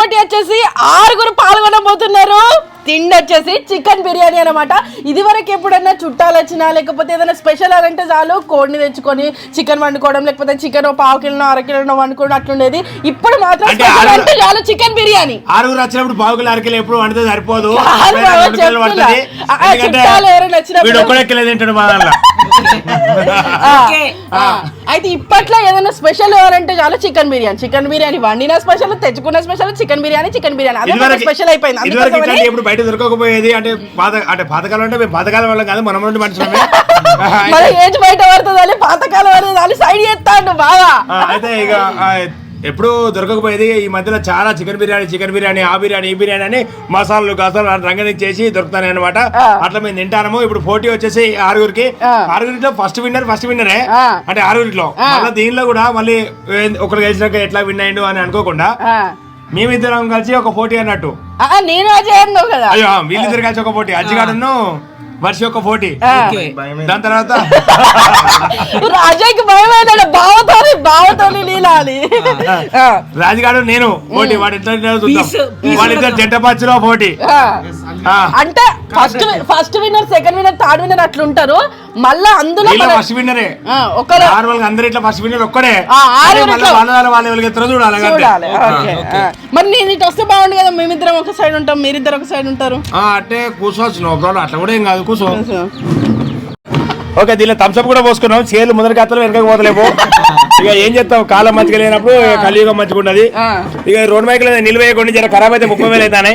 పోటీ వచ్చేసి 6 పాల్గొనబోతున్నారు. తిండి వచ్చేసి చికెన్ బిర్యానీ అనమాట. ఇది వరకు ఎప్పుడన్నా చుట్టాలు వచ్చినా లేకపోతే ఏదైనా స్పెషల్ అంటే చాలు కోడిని తెచ్చుకొని చికెన్ వండుకోవడం, లేకపోతే చికెన్ 1/2 కిలో 1/2 కిలో వండుకోవడం అట్లుండేది. ఇప్పుడు మాత్రం అంటే చాలు చికెన్ బిర్యానీ. 6 వచ్చినప్పుడు 1/2 కిలో 1/2 కిలో ఎప్పుడు వండితే సరిపోదు. అయితే ఇప్పట్లో ఏదైనా స్పెషల్ ఎవరంటే చాలు చికెన్ బిర్యానీ. చికెన్ బిర్యానీ వండిన స్పెషల్, తెచ్చుకున్న స్పెషల్, చికెన్ బిర్యానీ అదే స్పెషల్ అయిపోయింది. బయట దొరకకపోయేది అంటే పాతకాలం అంటే పాతకాలం వాళ్ళం కాదు, మనం నుండి మనుషులమే. ఏజ్ బయట పడుతుంది, పాతకాలం అనేది సైడ్ చేస్తాడు బాగా. అయితే ఇక ఎప్పుడు దొరకకపోయేది. ఈ మధ్యలో చాలా చికెన్ బిర్యానీ ఆ బిర్యానీ ఈ బిర్యానీ అని మసాలాలు గసాలు రంగని చేసి దొరుకుతాయి అనమాట. అట్లా మేము తింటాము. ఇప్పుడు పోటీ వచ్చేసి 6 ఫస్ట్ విన్నరే అంటే 6 మళ్ళీ దీనిలో కూడా మళ్ళీ ఒకరు గెలిచినాక ఎట్లా విన్ అయ్యిండు అని అనుకోకుండా మేమిద్దరం కలిసి ఒక పోటీ అన్నట్టు. నేను అజయ్ కదా, అయ్యో వీళ్ళిద్దరు కలిసి ఒక పోటీ, అజ్జిగాడును వర్షి ఒక పోటీ. దాని తర్వాత రాజాకి భయమైనాడు, బావతోని లీలాలి. రాజుగాడు నేను పోటీ, వాళ్ళిద్దరు జంట పచ్చులో పోటీ. అంటే first winner, second winner, third winner అట్లుంటారు. మళ్ళా అందులో ఫస్ట్ విన్నరే అందరు ఇట్లా ఫస్ట్ విన్నర్ ఒక్కడే. చూడాలి. మరి నేను ఇటు వస్తే బాగుండు కదా, మేమిద్దరం ఒక సైడ్ ఉంటాం, మీరిద్దరు ఒక సైడ్ ఉంటారు. అంటే కూర్చోవచ్చు, నో ప్రాబ్లం, అట్లా కూడా ఏం కాదు, కూర్చో. ఓకే, దీనిలో థమ్స్అప్ కూడా పోసుకున్నాం. చేలు ముందర కత్తలు వెనక పోతలేవు. ఇక ఏం చేస్తాం, కాలం మంచిగా లేనప్పుడు కలియుగం మంచిగా ఉన్నది. ఇక రోడ్ బైక్ లో నిలవేయకుండా జర ఖరాబ్ అయితే 30,000 అవుతానే.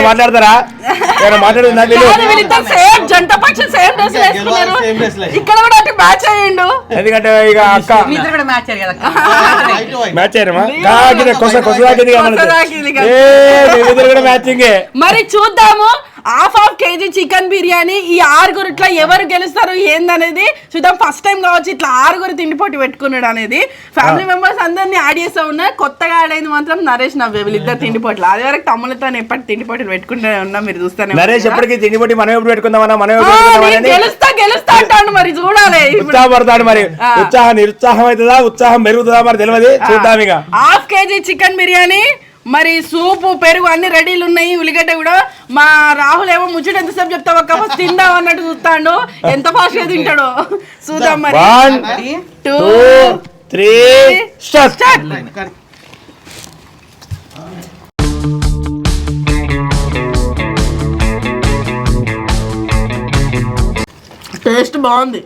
మాట్లాడతారా? ఎందుకంటే ఇక అక్క మ్యాచ్ అయ్యారమ్మా, మ్యాచింగే. మరి చూద్దాము ½ kg చికెన్ బిర్యానీ ఈ 6 ఇట్లా ఎవరు గెలుస్తారు ఏందనేది చూద్దాం. ఫస్ట్ టైం కావచ్చు ఇట్లా 6 తిండి పోటీ పెట్టుకున్నాడు అనేది. ఫ్యామిలీ మెంబర్స్ అందరినీ యాడ్ చేస్తా ఉన్నా. కొత్తగా యాడ్ అయింది మాత్రం నరేష్, నవ్వే, వీళ్ళిద్దరు తిండి పోటీలు. అది వరకు తమ్ములతో ఎప్పటి తిండి పోటీలు పెట్టుకుంటూనే ఉన్నా, మీరు చూస్తానే. నరేష్ ఎప్పటికీ తిండి పోటీ మనం ఎప్పుడు పెట్టుకుందామన్నా గెలుస్తా అంటాడు. మరి చూడాలి, ఉత్సాహపడతాడు. మరి నిరుత్సాహం అవుతుందా, ఉత్సాహం పెరుగుతుందా మరి తెలియదు, చూద్దాం. ఇక ½ kg చికెన్ బిర్యానీ, మరి సూపు, పెరుగు అన్ని రెడీలు ఉన్నాయి. ఉల్లిగడ్డ కూడా. మా రాహుల్ ఏమో ముచ్చట ఎంతసేపు చెప్తావు అక్క, తిందాం అన్నట్టు చూస్తాడు. ఎంత ఫాస్ట్ గా తింటాడు చూద్దాం. మరి 1 2 3 స్టార్ట్. టేస్ట్ బాగుంది.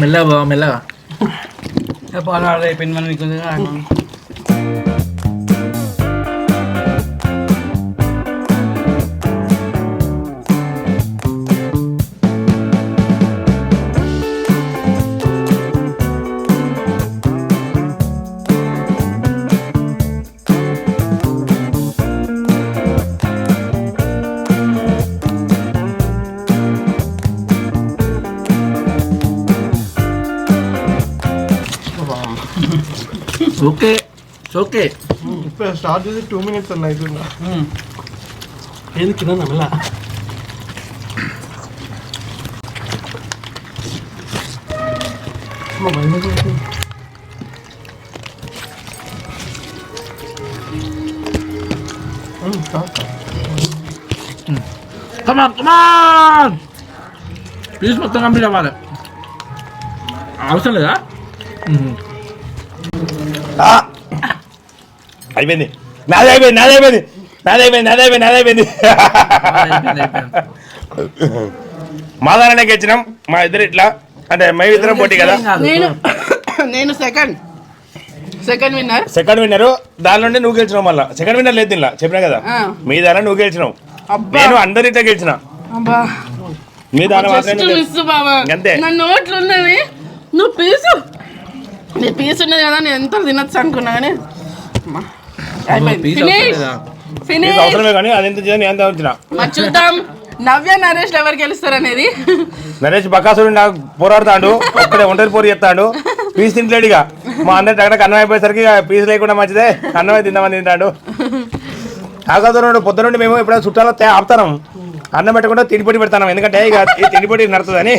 మెల్లగా పాలు ఆర్డర్ అయిపోయింది. మనం ఇక్కడ ఓకే ఇప్పుడు స్టార్ట్ చేసి 2 minutes అన్న అవుతుందా? ఏది కింద మెల్ల ప్లీజ్ మొత్తం కంప్లీట్ అవ్వాలి. అవసరం లేదా? అయిపోయింది, నాదైపోయింది. మాదానే గెలిచినాం. మా ఇద్దరు ఇట్లా అంటే మేమిద్దరం పోటీ కదా. నేను సెకండ్ విన్నర్. దాని నుండి నువ్వు గెలిచినావు. మళ్ళీ సెకండ్ విన్నర్ లేదు దీనిలో, చెప్పినా కదా. మీ దాని నువ్వు గెలిచినావు, నేను అందరి ఇట్లా గెలిచిన. మీ దాని అంతే. నోట్లు ఉన్నవి, నువ్వు పీసు ఉన్నది కదా, నేను ఎంత తినొచ్చు అనుకున్నా కానీ అవసరమే కానీ అదెంత ఎంత వచ్చిన. చూద్దాం నవ్య నరేష్ ఎవరు గెలుస్తారు అనేది. నరేష్ బకాసుడు నాకు పోరాడుతాడు, ఒక్కడే ఒంటరి పోరు చేస్తాడు. పీస్ తింటలేడుగా. మా అందరి అక్కడ అన్నం అయిపోయేసరికి పీస్ లేకుండా మంచిదే, అన్నమే తిందామని తింటాడు. కాకపోతే పొద్దునుండి మేము ఎప్పుడైనా చుట్టాలో ఆపుతాం. అన్నం పెట్టకుండా తిండిపోటీ పెడతాను, ఎందుకంటే ఇక ఈ తిండిపోటీ నడుతుందని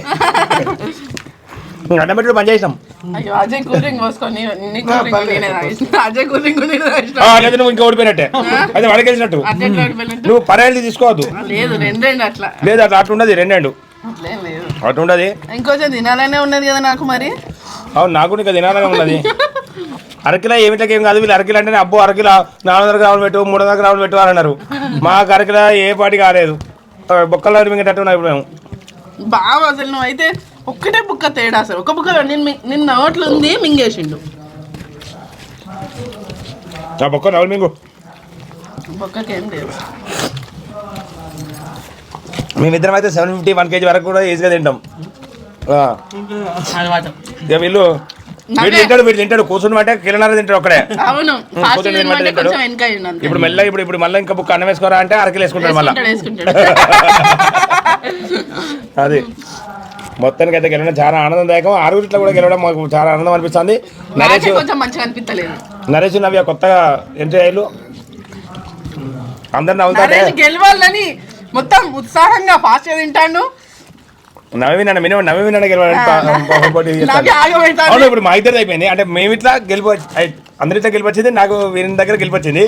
అన్నం పెట్టి పని చేసినాం. అయ్యో అజయ్ కూల్ డ్రింక్ పోసుకొని నీ కూల్ డ్రింక్ నేనే తాగేసిన. అజయ్ కూల్ డ్రింక్ నేనే తాగేసిన. లేదు నువ్వు ఇంకా ఓడిపోయినట్టే, అది వాడికి వెళ్ళినట్టు. అట్లా ఎట్లా ఓడిపోయినట్టు? నువ్వు పరాయిలు తీసుకోవద్దు. లేదు రెండు అట్లా లేదు అట్లా అట్లా ఉండదు, రెండేండు అట్లేం లేదు. అట్లా ఉండదు. ఇంకొంచెం తినాలనే ఉన్నది కదా నాకు మరి. అవును నాకు ఇంకా తినాలని ఉన్నది. అరకిలో ఏమిటకి ఏం కాదు, వీళ్ళు అరకిలో అంటే అబ్బో అరకిలో 400 గ్రాములు పెట్టు 300 గ్రాములు పెట్టు అని అన్నారు. మాకు అరకిలో ఏ పాటి కాలేదు, బొక్కల్లో మింగేటట్టు ఇప్పుడు మేము. బాగా అసలు నువ్వు అయితే ఒక్కటే బుక్క తేడా, అసలు ఒక బుక్క నిన్న నోట్లు ఉంది మింగేసిండు. ఆ బొక్క నవ్వులు మింగు. బొక్కకేం లేదు. మేమిద్దరం అయితే 750 1 kg వరకు కూడా ఈజీగా తింటాం. ఇక వీళ్ళు వీడు తింటాడు కూర్చుని అంటే కిలోన్నర తింటాడు ఒక్కడే. అవును ఇప్పుడు మెల్లగా ఇప్పుడు మళ్ళీ ఇంకా బుక్ అన్నం వేసుకోరా అంటే అరకిలు వేసుకుంటాడు మళ్ళీ. అది మొత్తానికి అయితే గెలవడం చాలా ఆనందదాయకం. 6 ఇట్లా కూడా గెలవడం మాకు చాలా ఆనందం అనిపిస్తుంది. నరేష్ నవ్య కొత్తగా ఎంట్రీ అయ్యారు, అందరు నవ్వుతాడే గెలవాలని మొత్తం ఉత్సాహంగా ఫాస్ట్ గా తింటాడు. నవీన్ గెలవాలని. ఇప్పుడు మా ఇద్దరు అయిపోయింది, అంటే మేము ఇట్లా అందరి ఇట్లా గెలిపొచ్చింది, నాకు వీరి దగ్గర గెలిపొచ్చింది,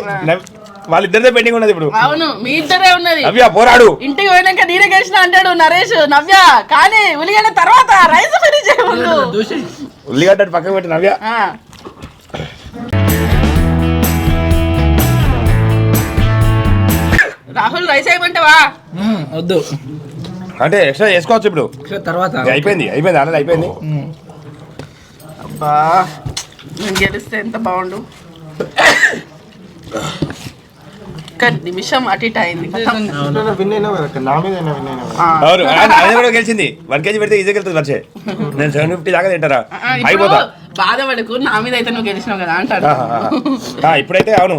వాళ్ళిద్దరిదే పెండింగ్ ఉన్నది ఇప్పుడు. అవును మీ ఇద్దరే ఉన్నది. నవ్య పోరాడు, ఇంటికి పోయినాక నేనే గెలిచిన అంటాడు నరేష్. నవ్య కానీ ఉల్లిగడ్డ తర్వాత రైస్ ఫినిష్ ఉల్లిగడ్డ పక్కకు పెట్టి నవ్య. రాహుల్ రైస్ అయిపోంటావా? వద్దు అంటే ఎక్స్ట్రా చేసుకోవచ్చు ఇప్పుడు, తర్వాత అయిపోయింది ఆల్రెడీ అయిపోయింది. అబ్బా నేను గెలిస్తే ఎంత బాగుండు. నిమిషం అటు ఇటు అయింది. అవును అది కూడా గెలిచింది. 1 kg పెడితే ఈజీగా వెళ్తుంది వచ్చే. నేను 750 దాకా తింటారా అయిపోతా. బాధపడకు, నా మీద అయితే నువ్వు గెలిచినావు కదా అంటాడు. ఇప్పుడైతే అవును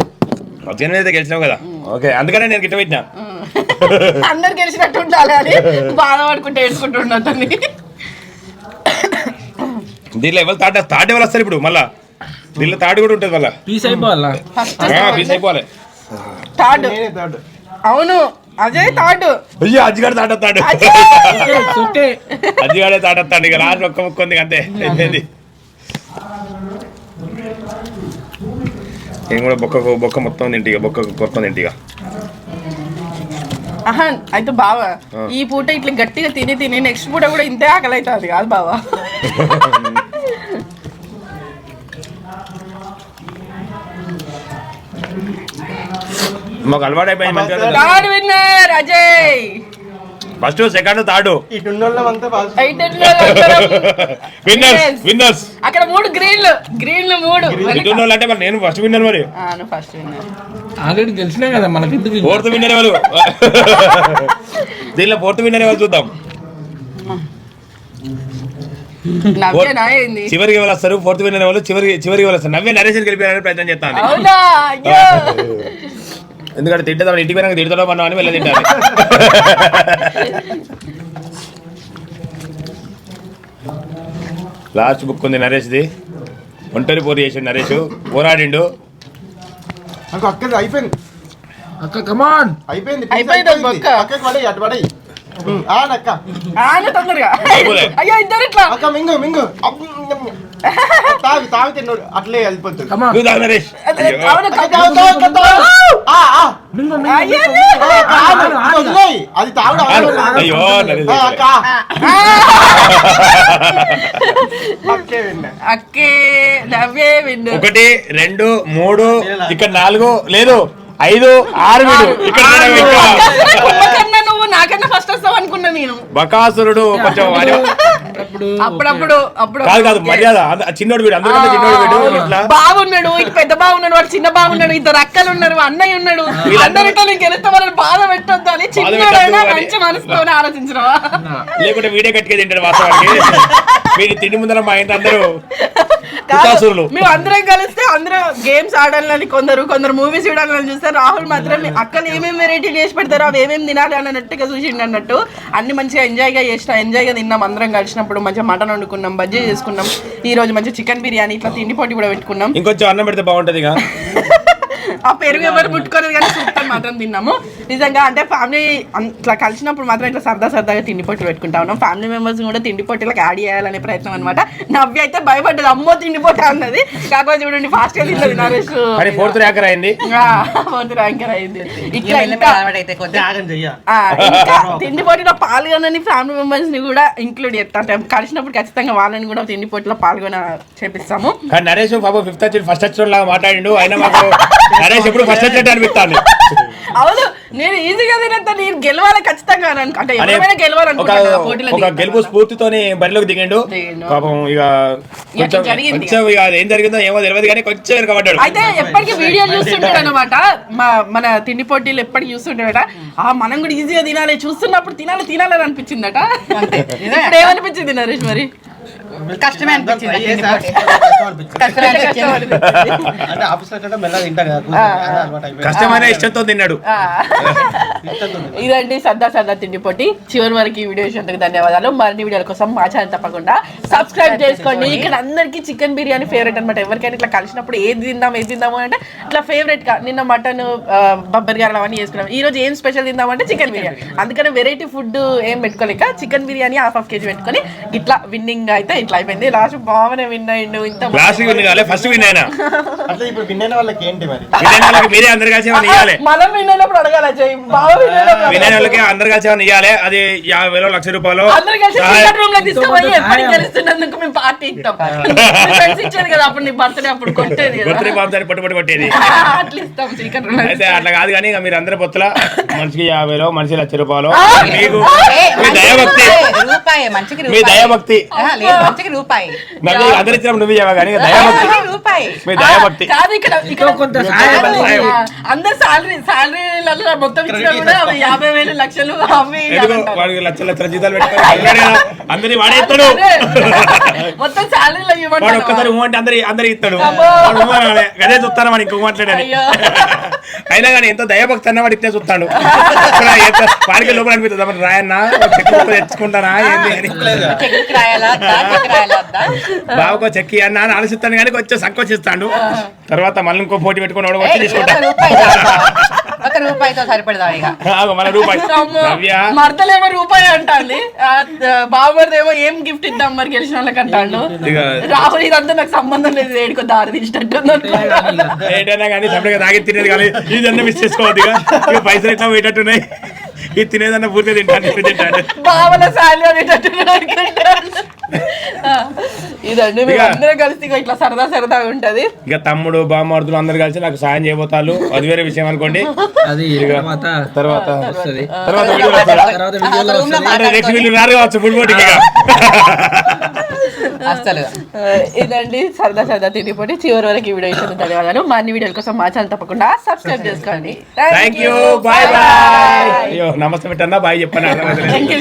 జనం అయితే గెలిచినావు కదా, ఓకే అందుకనే నేను గిట్ట పెట్టినా. అందరు గెలిచినట్టు ఉండాలి అని బాధపడుకుంటే ఏడ్చుకుంటూ ఉండద్దని. దీనిలో ఎవరు థర్డ్ ఎవరు వస్తారు ఇప్పుడు మళ్ళా? దీనిలో థర్డ్ కూడా ఉంటుంది మళ్ళా. పీస్ అయిపోవాలా? పీస్ అయిపోవాలి. థర్డ్ అవును అజయ్ థర్డ్. అయ్యో అజ్జిగాడు తాటొస్తాడు, అజ్జిగాడే తాటొస్తాడు. ఇక రాజు ఒక్క ముక్క ఉంది అంతే. నేను కూడా బొక్క మొత్తం తింటిగా, బొక్క మొత్తం తింటిగా. ఆహా అయితే బావా ఈ పూట ఇట్లా గట్టిగా తిని నెక్స్ట్ పూట కూడా ఇంతే ఆకలి అవుతుంది కాదు బావా? మాకు అలవాటు అయిపోయింది. Ajay first second third winners. అక్కడ 3 గ్రీన్లు 3 అంటే మరి నేను ఫస్ట్ విన్నర్. మరి ఫస్ట్ విన్నర్ ఆల్రెడీ తెలిసినా కదా మనకి. ఫోర్త్ విన్నర్ ఎవరు? దీనిలో ఫోర్త్ విన్నర్ ఎవరు చూద్దాం. చివరికి ఎవరు వస్తారు? ఫోర్త్ విన్నర్ ఎవరు? చివరికి ఎవరు వస్తారు? నవ్వే నరేష్ గెలిపారని ప్రయత్నం చేస్తాను. ఎందుకంటే తింటే ఇంటికి పోయినా తిడతాడో మనం అని వెళ్ళి తింటారు. లాస్ట్ బుక్ ఉంది నరేష్ది. ఒంటరి పోరు చేసాడు నరేష్, పోరాడిండు. అయిపోయింది అక్క కమాన్ అయిపోయింది. తొందరగా అయ్యో ఇద్దరు ఇట్లా మింగు తాగితే అట్లే వెళ్ళిపోతుంది. నరేష్ అది తాగుడు. అయ్యో అక్కే నవ్వే విన్ను. 1 2 3 ఇక్కడ 4 లేదు 5 6 వీడు ఇక్కడ. నువ్వు నాకన్నా ఫస్ట్ వస్తావు అనుకున్నా నేను. బకాసురుడు కొంచెం అప్పుడప్పుడు కాదు మర్యాద. చిన్నోడు వీడు, అందరికంటే చిన్నోడు వీడు. ఇట్లా బాగున్నాడు, ఇటు పెద్ద బాగున్నాడు, వాడు చిన్న బాగున్నాడు, 2 అక్కలు ఉన్నారు, అన్నయ్య ఉన్నాడు. అందరితో నేను గెలుస్తా వాళ్ళని బాధ పెట్టొద్దు అని చిన్నోడైనా మంచి మనసుతోనే ఆలోచించినవా? లేకుంటే వీడియో కట్టుకే తింటాడు వాస్తవానికి. వీడి తిండి ముందర మా ఇంటి అందరూ మేము అందరం కలిస్తే అందరూ గేమ్స్ ఆడాలని, కొందరు మూవీస్ చూడాలని చూస్తారు. రాహుల్ మాత్రం అక్కలు ఏమేమి వెరైటీలు చేసి పెడతారో అవి ఏమేమి తినాలి అన్నట్టుగా చూసిండు అన్నట్టు. అన్ని మంచిగా ఎంజాయ్గా తిన్నాం. అందరం కలిసినప్పుడు మంచిగా మటన్ వండుకున్నాం, బజ్జీ చేసుకున్నాం. ఈ రోజు మంచిగా చికెన్ బిర్యానీ ఇట్లా తిండి పోటీ కూడా పెట్టుకున్నాం. ఇంకొంచెం అన్నం పెడితే బాగుంటది. ఆ పెరుగు ఎవరు ముట్టుకోలేదు కానీ మాత్రం తిన్నాము. నిజంగా అంటే ఫ్యామిలీ ఇట్లా కలిసినప్పుడు మాత్రం ఇట్లా సరదాగా తిండి పొట్టులు పెట్టుకుంటా ఉన్నాం. ఫ్యామిలీ మెంబర్స్ కూడా తిండి పొట్టులకు యాడ్ చేయాలనే ప్రయత్నం అనమాట. నవ్వి అయితే భయపడ్డది, అమ్మో తిండి పొట్టు అన్నది. కాకపోతే చూడండి ఫాస్ట్ గా తిన్నది నరేష్. ఫోర్త్ ర్యాంకర్ అయింది. ఇట్లా ఇంకా తిండి పోటీలో పాల్గొనని ఫ్యామిలీ మెంబర్స్ ని కూడా ఇంక్లూడ్ చేస్తా. అంటే కలిసినప్పుడు ఖచ్చితంగా వాళ్ళని కూడా తిండి పోటీలో పాల్గొన చేపిస్తాము. కానీ నరేష్ బాబు ఫస్ట్ వచ్చిన లాగా మాట్లాడిండు. అయినా మాకు నరేష్ ఎప్పుడు ఫస్ట్ వచ్చినట్టు అనిపిస్తాను. అవును, నేను ఈజీగా తినంత నేను గెలవాలి ఖచ్చితంగా అంటే ఎవరైనా గెలవాలనుకుంటున్నా పోటీలో. ఒక గెలుపు స్ఫూర్తితోని బరిలోకి దిగిండు. పాపం ఇక కొంచెం ఇక ఏం జరిగిందో ఏమో తెలియదు కానీ కొంచెం వెనకబడ్డాడు. అయితే ఎప్పటికీ వీడియో చూస్తుంటాడు అనమాట. మన తిండి పోటీలు ఎప్పటికి చూస్తుంటాడట. మనం కూడా ఈజీగా తినాలి, చూస్తున్నప్పుడు తినాలని అనిపించిందట. ఇప్పుడు ఏమనిపించింది నరేష్ మరి? కష్టమే అనిపించింది. అంటే ఆఫీస్లో కంటే మెల్లగా తింటారు కదా, కష్టమైన ఇష్టంతో తిన్నాడు. ఇదండి సరదా తిండి పోటీ. చివరి వరకు ఈ వీడియో చూసినందుకు ధన్యవాదాలు. మరిన్ని వీడియోల కోసం మా ఛానల్ తప్పకుండా సబ్స్క్రైబ్ చేసుకోండి. ఇక్కడ అందరికి చికెన్ బిర్యానీ ఫేవరెట్ అనమాట. ఎవరికైనా ఇట్లా కలిసినప్పుడు ఏది తిందాము అంటే ఇట్లా ఫేవరెట్ గా నిన్న మటన్ బబ్బర్ గారు అవన్నీ చేసుకున్నాం. ఈ రోజు ఏం స్పెషల్ తిందామంటే చికెన్ బిర్యానీ. అందుకని వెరైటీ ఫుడ్ ఏం పెట్టుకోలేక చికెన్ బిర్యానీ హాఫ్ కేజీ పెట్టుకొని ఇట్లా విన్నింగ్ అయితే ఇట్లా అయిపోయింది. లాస్ట్ బాగానే విన్ అయ్యిండు. ఇంత ఫస్ట్ విన్ అయినా అట్లా ఇప్పుడు విన్ అయిన వాళ్ళకి ఏంటి మరి? మీరే అందరు కలిసి మనం విన్ అయినప్పుడు అడగాలి. బాగా విన్ అయిన వాళ్ళకి అందరు కలిసి ఇవ్వాలి. అది 50,000 1,00,000 రూపాయలు అందరు కలిసి రూమ్ లో తీసుకుపోయి ఎప్పటికి గెలుస్తున్నందుకు మేము పార్టీ ఇస్తాం. ఫ్రెండ్స్ ఇచ్చేది కదా అప్పుడు నీ బర్త్డే అప్పుడు కొట్టేది బర్త్డే బాబు పట్టు కొట్టేది. అట్లా ఇస్తాం చికెన్ రూమ్. అయితే అట్లా కాదు కానీ ఇక మీరు అందరి పొత్తుల మనిషికి 50,000 మనిషి 1,00,000 రూపాయలు. మీకు మీ దయభక్తి, రూపాయి మంచికి మీ దయభక్తి మంచికి రూపాయి అందరు ఇచ్చినప్పుడు నువ్వు ఇవ్వ కానీ దయభక్తి, రూపాయి మీ దయభక్తి. కాదు ఇక్కడ కొంత అందరు సాలరీలలో మొత్తం ఇచ్చినా కూడా 50,000 లక్షలు అవి ఎందుకు వాడికి లక్షల జీతాలు పెట్టుకొని అందరినీ వాడే ఇస్తాడు. మొత్తం సాలరీలో వాడు ఒక్కసారి అంటే అందరికి ఇస్తాడు. అదే చూస్తాను వాడు ఇంకో మాట్లాడాలి. అయినా కానీ ఎంతో దయభక్తి అన్న వాడు ఇట్టే చూస్తాడు. వాడికి లోపల అనిపిస్తుంది రాయన్నా తెచ్చుకుంటానా ఏంది అని. బావకో చెక్కి అన్న అని ఆలోచిస్తాను కానీ కొంచెం సంకోచిస్తాడు. తర్వాత మళ్ళీ ఇంకో పోటీ పెట్టుకుని వచ్చి తీసుకుంటాడు. ఒక రూపాయితో సరిపడదా ఇక మన రూపాయి మర్దలేమో రూపాయి అంటాంది. బావమరిదేమో ఏం గిఫ్ట్ ఇద్దాం మరి గెలిచిన వాళ్ళకి అంటాడు. రాహుల్ ఇదంతా నాకు సంబంధం లేదు, ఏడుకో దారి తీసినట్టు ఏంటైనా కానీ సపరేట్గా తాగి తినేది కానీ ఇదన్నా మిస్ చేసుకోవద్దు. ఇక పైసలు ఎట్లా పోయేటట్టున్నాయి. ఇది తినేదన్నా పూర్తిగా తింటాడు. బావల శాలరీ అనేటట్టు ఇదండి మీరు అందరూ కలిసి ఇట్లా సరదా ఉంటది. ఇక తమ్ముడు బామ్మర్దులు అందరు కలిసి నాకు సాయం చేయబోతారు. అది వేరే విషయం అనుకోండి. అది తర్వాత నెక్స్ట్ వీళ్ళు రారు కావచ్చు ఫుడ్ పోటీకి. అసలు ఇదండి సరదా తిండిపోటీ. చివరి వరకు ఈ వీడియో ఇచ్చిన ధన్యవాదాలు. మా అన్ని వీడియోల కోసం మా ఛానల్ తప్పకుండా సబ్స్క్రైబ్ చేసుకోండి. Thank you. Bye bye. అయ్యో నమస్తే పెట్టన్నా బాయ్ చెప్పండి. Thank you.